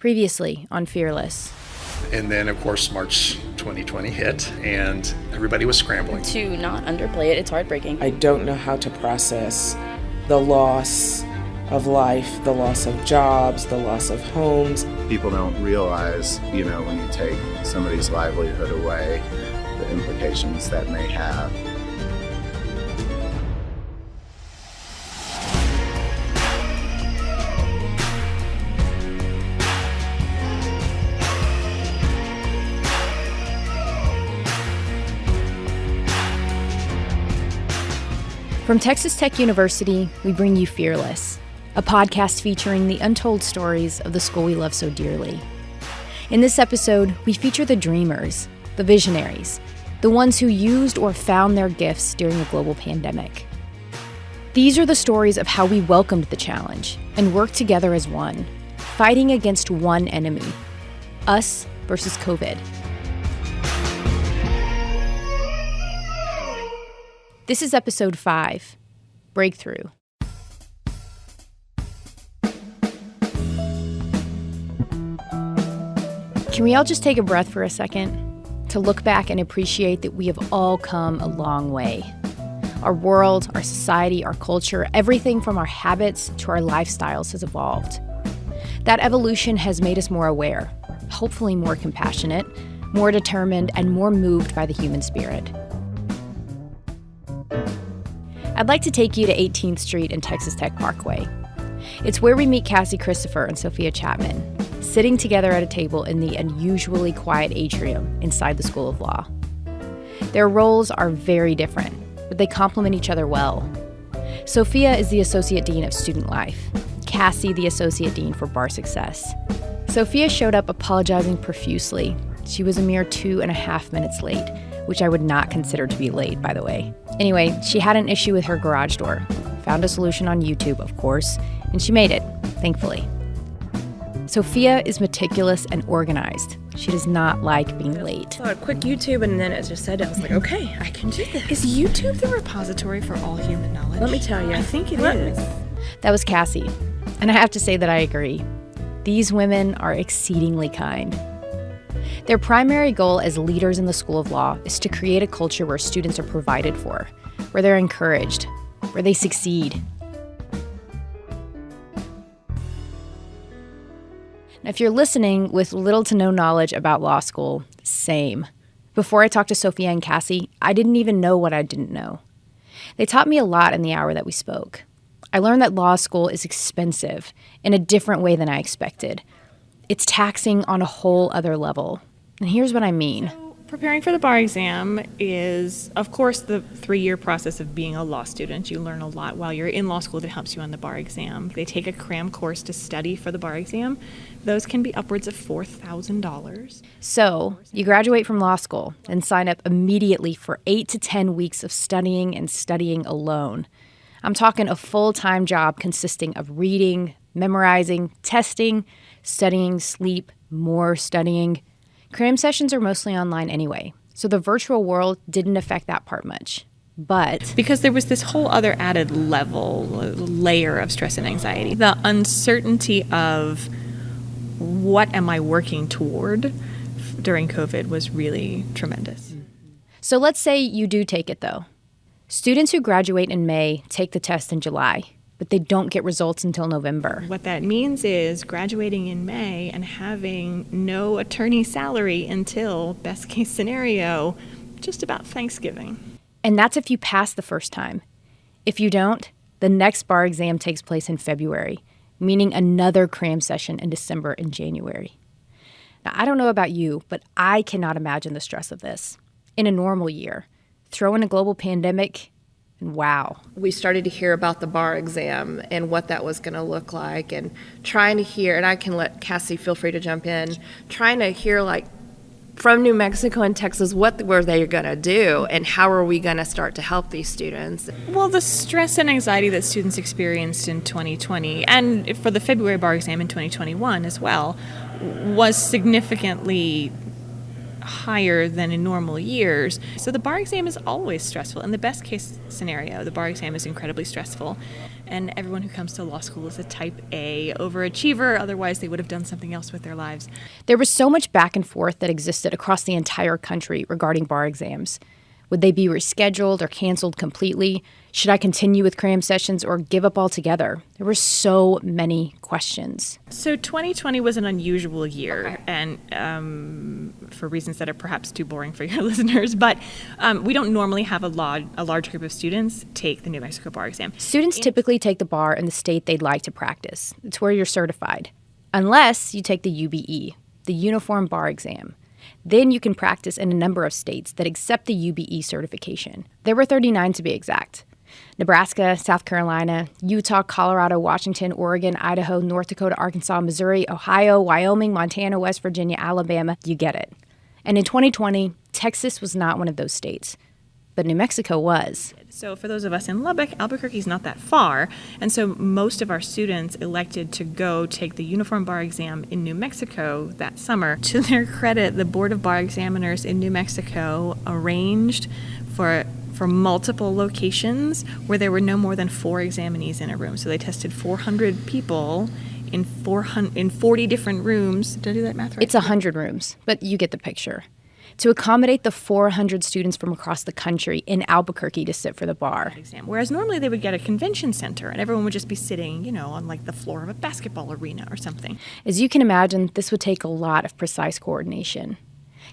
Previously on Fearless. And then, of course, March 2020 hit, and everybody was scrambling. To not underplay it, it's heartbreaking. I don't know how to process the loss of life, the loss of jobs, the loss of homes. People don't realize, when you take somebody's livelihood away, the implications that may have. From Texas Tech University, we bring you Fearless, a podcast featuring the untold stories of the school we love so dearly. In this episode, we feature the dreamers, the visionaries, the ones who used or found their gifts during the global pandemic. These are the stories of how we welcomed the challenge and worked together as one, fighting against one enemy, us versus COVID. This is episode 5, Breakthrough. Can we all just take a breath for a second to look back and appreciate that we have all come a long way? Our world, our society, our culture, everything from our habits to our lifestyles has evolved. That evolution has made us more aware, hopefully more compassionate, more determined, and more moved by the human spirit. I'd like to take you to 18th Street and Texas Tech Parkway. It's where we meet Cassie Christopher and Sophia Chapman, sitting together at a table in the unusually quiet atrium inside the School of Law. Their roles are very different, but they complement each other well. Sophia is the Associate Dean of Student Life, Cassie the Associate Dean for Bar Success. Sophia showed up apologizing profusely. She was a mere 2.5 minutes late, which I would not consider to be late, by the way. Anyway, she had an issue with her garage door, found a solution on YouTube, of course, and she made it, thankfully. Sophia is meticulous and organized. She does not like being late. So a quick YouTube, and then it just said, I was like, okay, I can do this. Is YouTube the repository for all human knowledge? Let me tell you. I think it is. That was Cassie, and I have to say that I agree. These women are exceedingly kind. Their primary goal as leaders in the School of Law is to create a culture where students are provided for, where they're encouraged, where they succeed. Now, if you're listening with little to no knowledge about law school, same. Before I talked to Sophia and Cassie, I didn't even know what I didn't know. They taught me a lot in the hour that we spoke. I learned that law school is expensive in a different way than I expected. It's taxing on a whole other level. And here's what I mean. So, preparing for the bar exam is, of course, the 3-year process of being a law student. You learn a lot while you're in law school that helps you on the bar exam. They take a cram course to study for the bar exam. Those can be upwards of $4,000. So, you graduate from law school and sign up immediately for 8 to 10 weeks of studying and studying alone. I'm talking a full-time job consisting of reading, memorizing, testing, studying, sleep, more studying. Cram sessions are mostly online anyway, so the virtual world didn't affect that part much. But because there was this whole other added layer of stress and anxiety. The uncertainty of what am I working toward during COVID was really tremendous. So let's say you do take it, though. Students who graduate in May take the test in July, but they don't get results until November. What that means is graduating in May and having no attorney salary until, best case scenario, just about Thanksgiving. And that's if you pass the first time. If you don't, the next bar exam takes place in February, meaning another cram session in December and January. Now, I don't know about you, but I cannot imagine the stress of this. In a normal year, throw in a global pandemic, and wow. We started to hear about the bar exam and what that was going to look like, and trying to hear, and I can let Cassie feel free to jump in, trying to hear from New Mexico and Texas, what were they going to do and how are we going to start to help these students? Well, the stress and anxiety that students experienced in 2020 and for the February bar exam in 2021 as well was significantly higher than in normal years. So the bar exam is always stressful. In the best case scenario, the bar exam is incredibly stressful. and everyone who comes to law school is a type A overachiever. Otherwise, they would have done something else with their lives. There was so much back and forth that existed across the entire country regarding bar exams. Would they be rescheduled or canceled completely? Should I continue with cram sessions or give up altogether? There were so many questions. So 2020 was an unusual year, and for reasons that are perhaps too boring for your listeners, but we don't normally have a large group of students take the New Mexico bar exam. Students typically take the bar in the state they'd like to practice. It's where you're certified. Unless you take the UBE, the Uniform Bar Exam. Then you can practice in a number of states that accept the UBE certification. There were 39 to be exact. Nebraska, South Carolina, Utah, Colorado, Washington, Oregon, Idaho, North Dakota, Arkansas, Missouri, Ohio, Wyoming, Montana, West Virginia, Alabama. You get it. And in 2020, Texas was not one of those states, but New Mexico was. So for those of us in Lubbock, Albuquerque's not that far, and so most of our students elected to go take the Uniform Bar Exam in New Mexico that summer. To their credit, the Board of Bar Examiners in New Mexico arranged for multiple locations where there were no more than 4 examinees in a room. So they tested 400 people in 40 different rooms. Did I do that math right? It's 100 rooms, but you get the picture. To accommodate the 400 students from across the country in Albuquerque to sit for the bar. Exam. Whereas normally they would get a convention center and everyone would just be sitting, on like the floor of a basketball arena or something. As you can imagine, this would take a lot of precise coordination.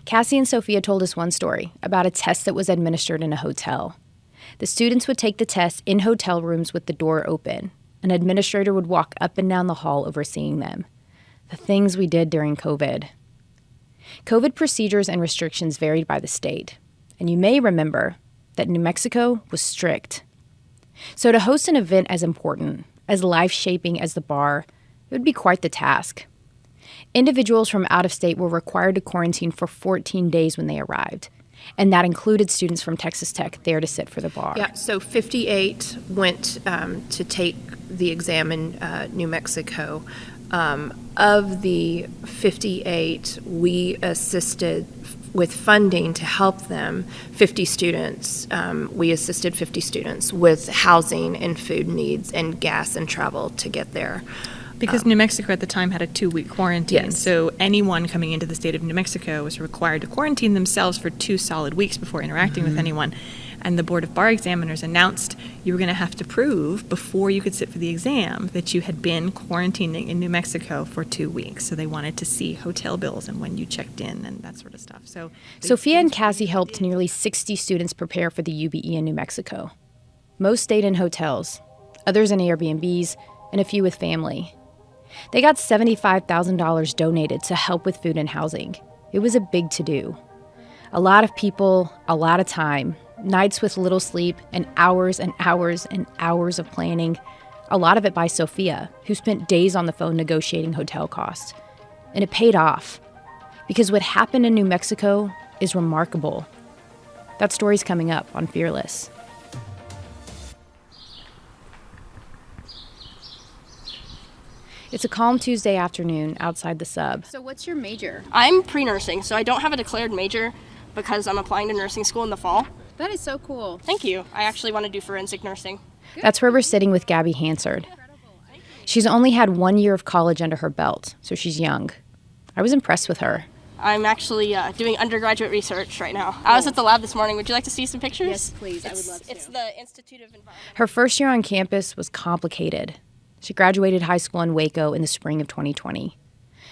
Cassie and Sophia told us one story about a test that was administered in a hotel. The students would take the test in hotel rooms with the door open. An administrator would walk up and down the hall overseeing them. The things we did during COVID. COVID procedures and restrictions varied by the state, and you may remember that New Mexico was strict. So to host an event as important, as life-shaping as the bar, it would be quite the task. Individuals from out of state were required to quarantine for 14 days when they arrived, and that included students from Texas Tech there to sit for the bar. Yeah, so 58 went to take the exam in New Mexico. Of the 58, we assisted with funding to help them, 50 students. We assisted 50 students with housing and food needs and gas and travel to get there. Because New Mexico at the time had a 2-week quarantine, Yes. so anyone coming into the state of New Mexico was required to quarantine themselves for 2 solid weeks before interacting with anyone. And the Board of Bar Examiners announced you were going to have to prove before you could sit for the exam that you had been quarantining in New Mexico for 2 weeks. So they wanted to see hotel bills and when you checked in and that sort of stuff. So Sophia and Cassie helped nearly 60 students prepare for the UBE in New Mexico. Most stayed in hotels, others in Airbnbs, and a few with family. They got $75,000 donated to help with food and housing. It was a big to-do. A lot of people, a lot of time, nights with little sleep, and hours and hours and hours of planning. A lot of it by Sophia, who spent days on the phone negotiating hotel costs. And it paid off. Because what happened in New Mexico is remarkable. That story's coming up on Fearless. It's a calm Tuesday afternoon outside the sub. So what's your major? I'm pre-nursing, so I don't have a declared major because I'm applying to nursing school in the fall. That is so cool. Thank you. I actually want to do forensic nursing. That's where we're sitting with Gabby Hansard. She's only had 1 year of college under her belt, so she's young. I was impressed with her. I'm actually doing undergraduate research right now. I was at the lab this morning. Would you like to see some pictures? Yes, please. I would love to. It's the Institute of Environmental... Her first year on campus was complicated. She graduated high school in Waco in the spring of 2020.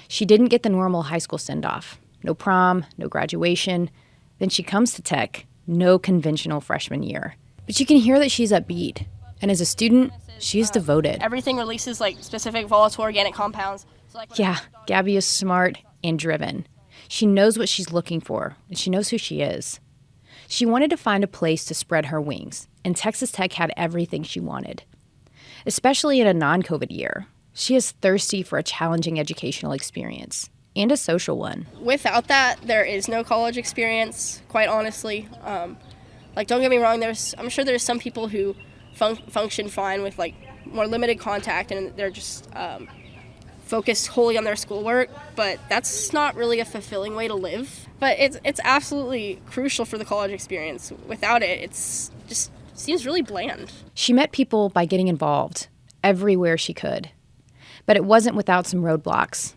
She didn't get the normal high school send-off. No prom, no graduation. Then she comes to Tech, no conventional freshman year. But you can hear that she's upbeat. And as a student, she is devoted. Everything releases like specific volatile organic compounds. So, like, Yeah, Gabby is smart and driven. She knows what she's looking for, and she knows who she is. She wanted to find a place to spread her wings, and Texas Tech had everything she wanted. Especially in a non-COVID year, she is thirsty for a challenging educational experience, and a social one. Without that, there is no college experience, quite honestly. Don't get me wrong, I'm sure there's some people who function fine with like more limited contact and they're just focused wholly on their schoolwork, but that's not really a fulfilling way to live. But it's absolutely crucial for the college experience. Without it, it's just seems really bland. She met people by getting involved, everywhere she could. But it wasn't without some roadblocks.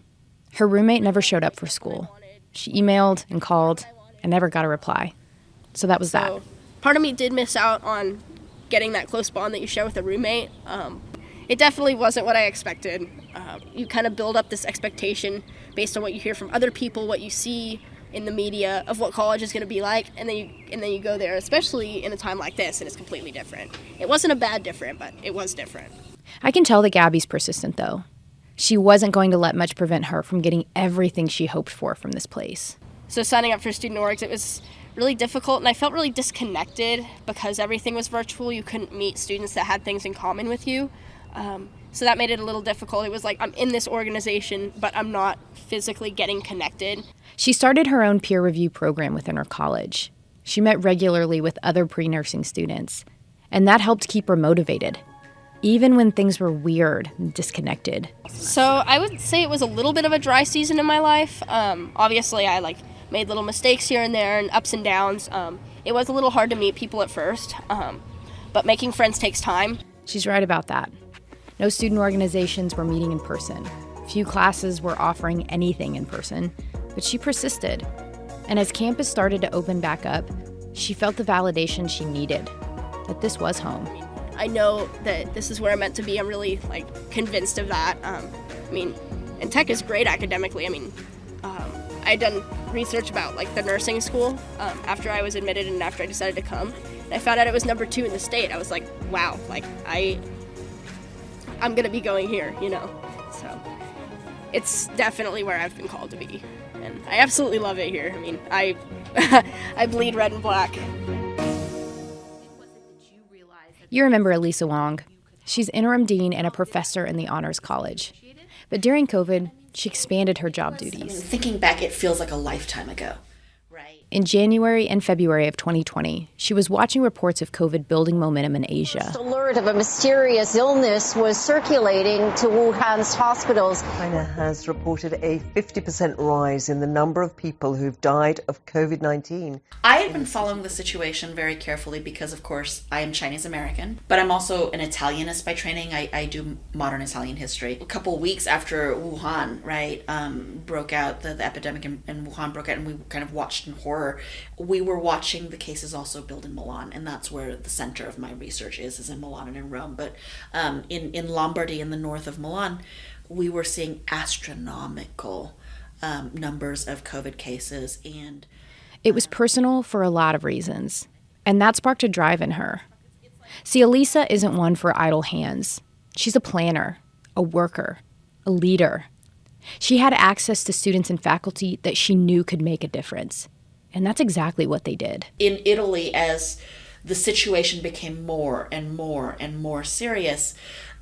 Her roommate never showed up for school. She emailed and called and never got a reply. So that was that. Part of me did miss out on getting that close bond that you share with a roommate. It definitely wasn't what I expected. You kind of build up this expectation based on what you hear from other people, what you see in the media of what college is going to be like, and then you go there, especially in a time like this, and it's completely different. It wasn't a bad different, but it was different. I can tell that Gabby's persistent, though. She wasn't going to let much prevent her from getting everything she hoped for from this place. So signing up for student orgs, it was really difficult, and I felt really disconnected because everything was virtual. You couldn't meet students that had things in common with you. So that made it a little difficult. It was like, I'm in this organization, but I'm not physically getting connected. She started her own peer review program within her college. She met regularly with other pre-nursing students, and that helped keep her motivated, even when things were weird and disconnected. So I would say it was a little bit of a dry season in my life. Obviously, I made little mistakes here and there and ups and downs. It was a little hard to meet people at first, but making friends takes time. She's right about that. No student organizations were meeting in person. Few classes were offering anything in person, but she persisted. And as campus started to open back up, she felt the validation she needed, that this was home. I know that this is where I'm meant to be. I'm really convinced of that. And tech is great academically. I had done research about the nursing school after I was admitted and after I decided to come. And I found out it was number 2 in the state. I was like, wow, I'm gonna be going here, So it's definitely where I've been called to be. And I absolutely love it here. I bleed red and black. You remember Elisa Wong. She's interim dean and a professor in the Honors College. But during COVID, she expanded her job duties. Thinking back, it feels like a lifetime ago. In January and February of 2020, she was watching reports of COVID building momentum in Asia. First alert of a mysterious illness was circulating to Wuhan's hospitals. China has reported a 50% rise in the number of people who've died of COVID-19. I had been following the situation very carefully because, of course, I am Chinese American, but I'm also an Italianist by training. I do modern Italian history. A couple of weeks after Wuhan, broke out, the epidemic in Wuhan broke out, and we kind of watched in horror. We were watching the cases also build in Milan, and that's where the center of my research is in Milan and in Rome. But in Lombardy, in the north of Milan, we were seeing astronomical numbers of COVID cases. And it was personal for a lot of reasons, and that sparked a drive in her. See, Elisa isn't one for idle hands. She's a planner, a worker, a leader. She had access to students and faculty that she knew could make a difference. And that's exactly what they did. In Italy, as the situation became more and more and more serious,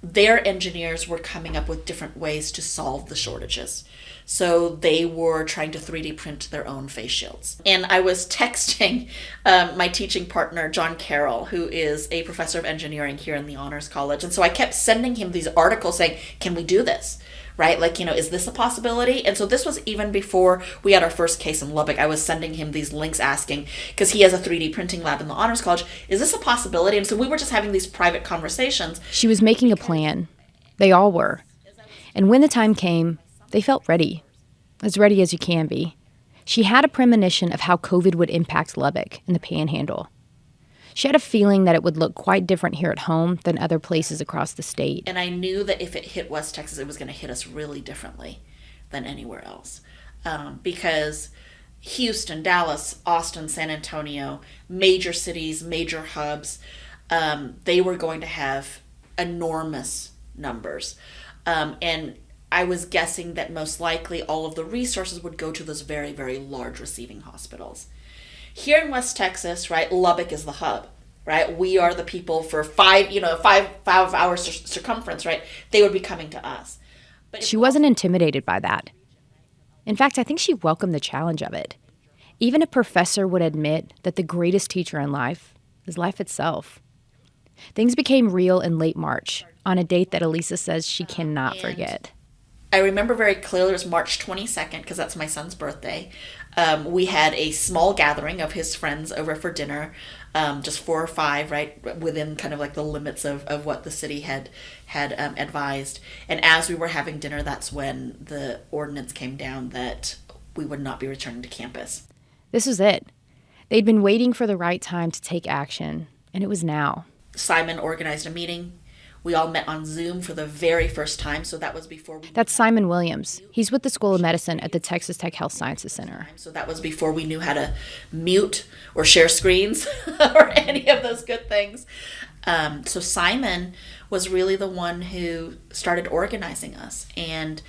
their engineers were coming up with different ways to solve the shortages. So they were trying to 3D print their own face shields. And I was texting my teaching partner, John Carroll, who is a professor of engineering here in the Honors College. And so I kept sending him these articles saying, can we do this? Right? Is this a possibility? And so this was even before we had our first case in Lubbock. I was sending him these links asking, because he has a 3D printing lab in the Honors College, is this a possibility? And so we were just having these private conversations. She was making a plan. They all were. And when the time came, they felt ready. As ready as you can be. She had a premonition of how COVID would impact Lubbock and the Panhandle. She had a feeling that it would look quite different here at home than other places across the state. And I knew that if it hit West Texas, it was going to hit us really differently than anywhere else. Because Houston, Dallas, Austin, San Antonio, major cities, major hubs, they were going to have enormous numbers. And I was guessing that most likely all of the resources would go to those very, very large receiving hospitals. Here in West Texas, right, Lubbock is the hub, right? We are the people for 5 hour circumference, right? They would be coming to us. But she wasn't intimidated by that. In fact, I think she welcomed the challenge of it. Even a professor would admit that the greatest teacher in life is life itself. Things became real in late March, on a date that Elisa says she cannot forget. I remember very clearly it was March 22nd, because that's my son's birthday. We had a small gathering of his friends over for dinner, just 4 or 5, right, within kind of like the limits of what the city had advised. And as we were having dinner, that's when the ordinance came down that we would not be returning to campus. This was it. They'd been waiting for the right time to take action, and it was now. Simon organized a meeting. We all met on Zoom for the very first time, so that was before we... That's Simon Williams. He's with the School of Medicine at the Texas Tech Health Sciences Center. So that was before we knew how to mute or share screens or any of those good things. So Simon was really the one who started organizing us. And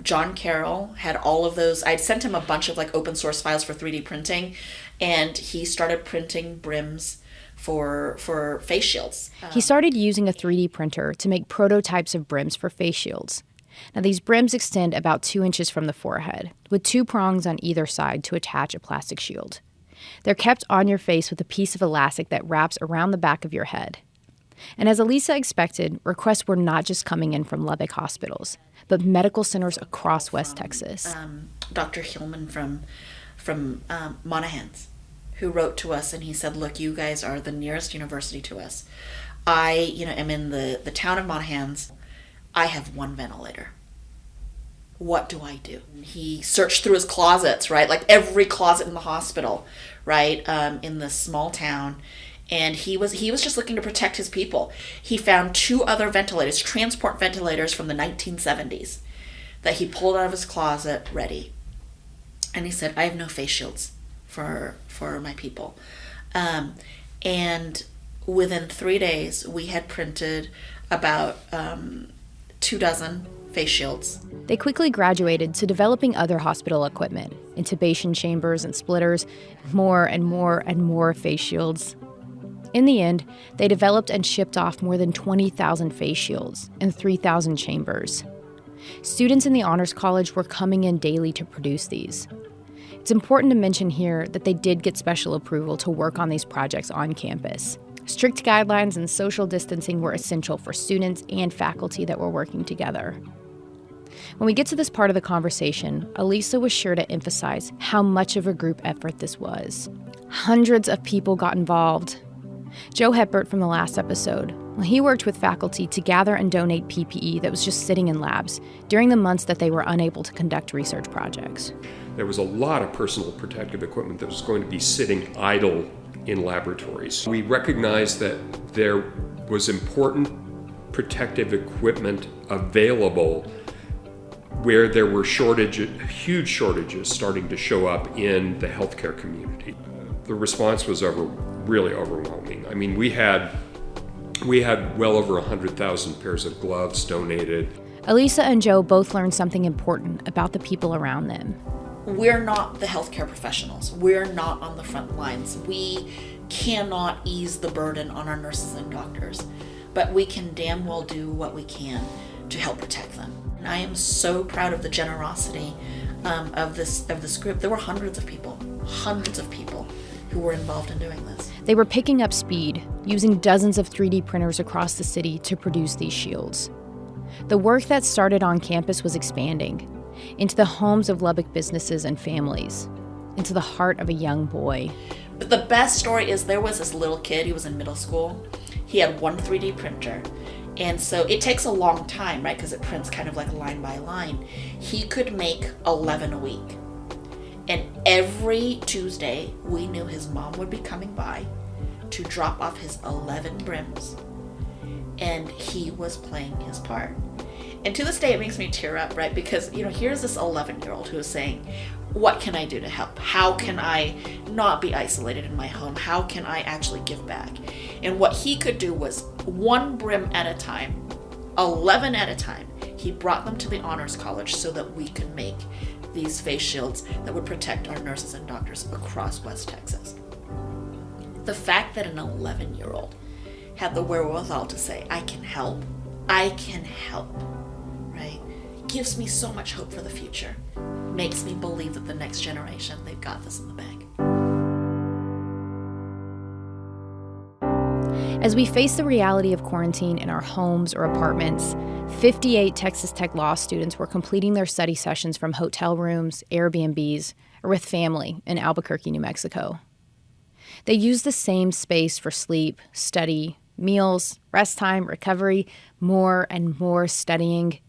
John Carroll had all of those. I'd sent him a bunch of like open source files for 3D printing, and he started printing brims for face shields. He started using a 3D printer to make prototypes of brims for face shields. Now, these brims extend about 2 inches from the forehead, with 2 prongs on either side to attach a plastic shield. They're kept on your face with a piece of elastic that wraps around the back of your head. And as Elisa expected, requests were not just coming in from Lubbock hospitals, but medical centers across West Texas. Dr. Hillman from Monahans, who wrote to us, and he said, look, you guys are the nearest university to us. I am in the town of Monahans. I have 1 ventilator. What do I do? He searched through his closets, right? Like every closet in the hospital, right? In this small town. And he was just looking to protect his people. He found 2 other ventilators, transport ventilators from the 1970s, that he pulled out of his closet ready. And he said, I have no face shields for my people. And within 3 days, we had printed about 2 dozen face shields. They quickly graduated to developing other hospital equipment, intubation chambers and splitters, more and more and more face shields. In the end, they developed and shipped off more than 20,000 face shields and 3,000 chambers. Students in the Honors College were coming in daily to produce these. It's important to mention here that they did get special approval to work on these projects on campus. Strict guidelines and social distancing were essential for students and faculty that were working together. When we get to this part of the conversation, Elisa was sure to emphasize how much of a group effort this was. Hundreds of people got involved. Joe Hepburn from the last episode, he worked with faculty to gather and donate PPE that was just sitting in labs during the months that they were unable to conduct research projects. There was a lot of personal protective equipment that was going to be sitting idle in laboratories. We recognized that there was important protective equipment available where there were huge shortages starting to show up in the healthcare community. The response was really overwhelming. I mean, we had well over 100,000 pairs of gloves donated. Elisa and Joe both learned something important about the people around them. We're not the healthcare professionals. We're not on the front lines. We cannot ease the burden on our nurses and doctors, but we can damn well do what we can to help protect them. And I am so proud of the generosity of this group. There were hundreds of people who were involved in doing this. They were picking up speed, using dozens of 3D printers across the city to produce these shields. The work that started on campus was expanding into the homes of Lubbock businesses and families, into the heart of a young boy. But the best story is there was this little kid who was in middle school. He had 1 3D printer. And so it takes a long time, right? Because it prints kind of like line by line. He could make 11 a week. And every Tuesday, we knew his mom would be coming by to drop off his 11 brims. And he was playing his part. And to this day, it makes me tear up, right? Because, here's this 11-year-old who is saying, what can I do to help? How can I not be isolated in my home? How can I actually give back? And what he could do was 1 brim at a time, 11 at a time. He brought them to the Honors College so that we could make these face shields that would protect our nurses and doctors across West Texas. The fact that an 11-year-old had the wherewithal to say, I can help, right, gives me so much hope for the future. Makes me believe that the next generation, they've got this in the bag. As we face the reality of quarantine in our homes or apartments, 58 Texas Tech law students were completing their study sessions from hotel rooms, Airbnbs, or with family in Albuquerque, New Mexico. They used the same space for sleep, study, meals, rest time, recovery, more and more studying.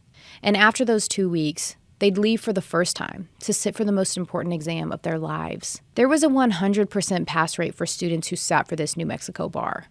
And after those 2 weeks, they'd leave for the first time to sit for the most important exam of their lives. There was a 100% pass rate for students who sat for this New Mexico bar.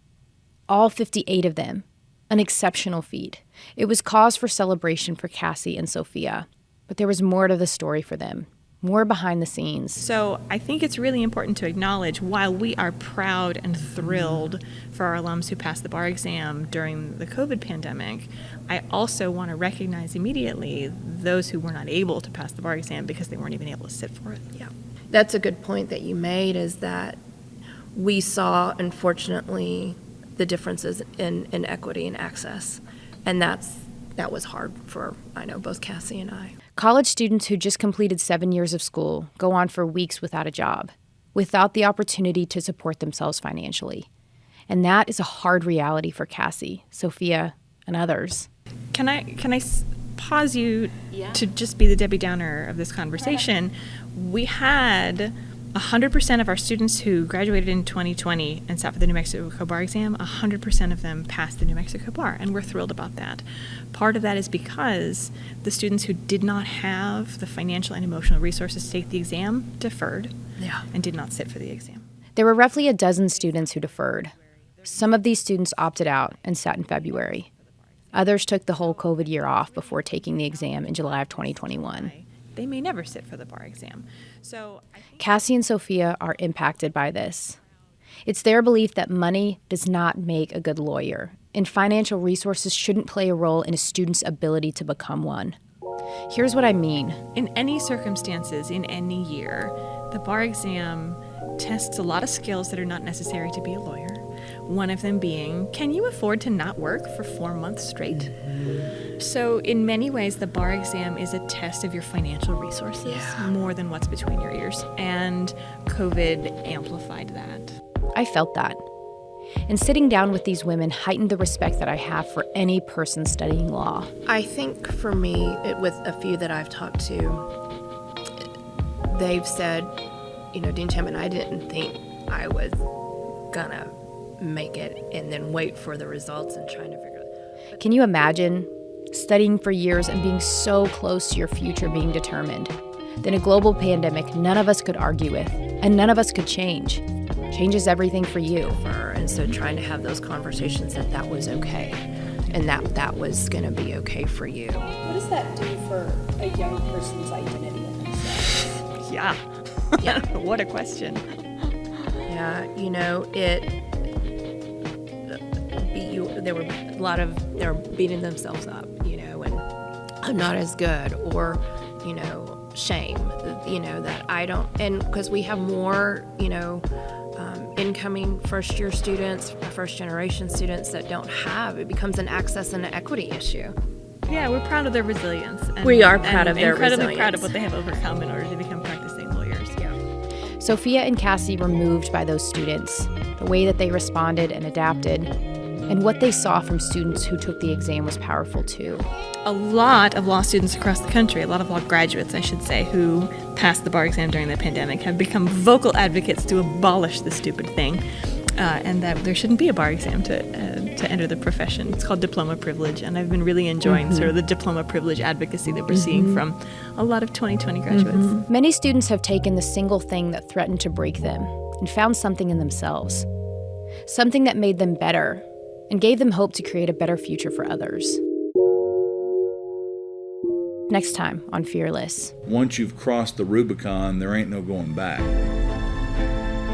All 58 of them, an exceptional feat. It was cause for celebration for Cassie and Sophia, but there was more to the story for them, more behind the scenes. So I think it's really important to acknowledge, while we are proud and thrilled for our alums who passed the bar exam during the COVID pandemic, I also want to recognize immediately those who were not able to pass the bar exam because they weren't even able to sit for it. Yeah, that's a good point that you made, is that we saw, unfortunately, the differences in equity and access. And that was hard for, I know, both Cassie and I. College students who just completed 7 years of school go on for weeks without a job, without the opportunity to support themselves financially. And that is a hard reality for Cassie, Sophia, and others. Can I pause you to just be the Debbie Downer of this conversation? We had 100% of our students who graduated in 2020 and sat for the New Mexico bar exam, 100% of them passed the New Mexico bar, and we're thrilled about that. Part of that is because the students who did not have the financial and emotional resources to take the exam deferred and did not sit for the exam. There were roughly a dozen students who deferred. Some of these students opted out and sat in February. Others took the whole COVID year off before taking the exam in July of 2021. They may never sit for the bar exam. So Cassie and Sophia are impacted by this. It's their belief that money does not make a good lawyer, and financial resources shouldn't play a role in a student's ability to become one. Here's what I mean. In any circumstances, in any year, the bar exam tests a lot of skills that are not necessary to be a lawyer. One of them being, can you afford to not work for 4 months straight? So in many ways, the bar exam is a test of your financial resources more than what's between your ears. And COVID amplified that. I felt that. And sitting down with these women heightened the respect that I have for any person studying law. I think for me, with a few that I've talked to, they've said, Dean Chapman, I didn't think I was gonna make it and then wait for the results and trying to figure it out. Can you imagine studying for years and being so close to your future being determined? Then a global pandemic none of us could argue with, and none of us could change. Changes everything for you. And so trying to have those conversations that was okay, and that was going to be okay for you. What does that do for a young person's identity in themselves? Yeah. What a question. Yeah, they were beating themselves up, and I'm not as good, or, shame, that I don't, and because we have more, incoming first-year students, first-generation students that don't have, it becomes an access and an equity issue. Yeah, we're proud of their resilience. We are proud of their incredibly resilience. Proud of what they have overcome in order to become practicing lawyers. Yeah. Sophia and Cassie were moved by those students, the way that they responded and adapted, and what they saw from students who took the exam was powerful too. A lot of law students across the country, a lot of law graduates, I should say, who passed the bar exam during the pandemic have become vocal advocates to abolish the stupid thing, and that there shouldn't be a bar exam to enter the profession. It's called diploma privilege, and I've been really enjoying sort of the diploma privilege advocacy that we're seeing from a lot of 2020 graduates. Many students have taken the single thing that threatened to break them and found something in themselves, something that made them better and gave them hope to create a better future for others. Next time on Fearless. Once you've crossed the Rubicon, there ain't no going back.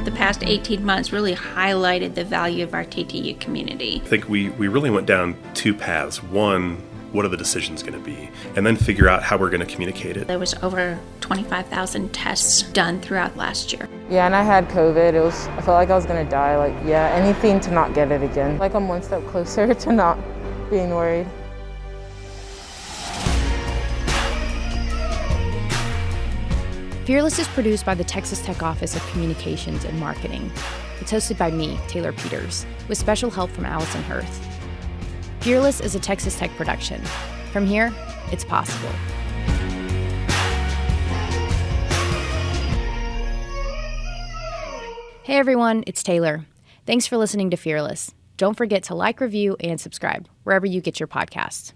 The past 18 months really highlighted the value of our TTU community. I think we really went down two paths. One, what are the decisions going to be? And then figure out how we're going to communicate it. There was over 25,000 tests done throughout last year. Yeah, and I had COVID. I felt like I was going to die. Anything to not get it again. I'm one step closer to not being worried. Fearless is produced by the Texas Tech Office of Communications and Marketing. It's hosted by me, Taylor Peters, with special help from Allison Hirth. Fearless is a Texas Tech production. From here, it's possible. Hey everyone, it's Taylor. Thanks for listening to Fearless. Don't forget to like, review, and subscribe wherever you get your podcasts.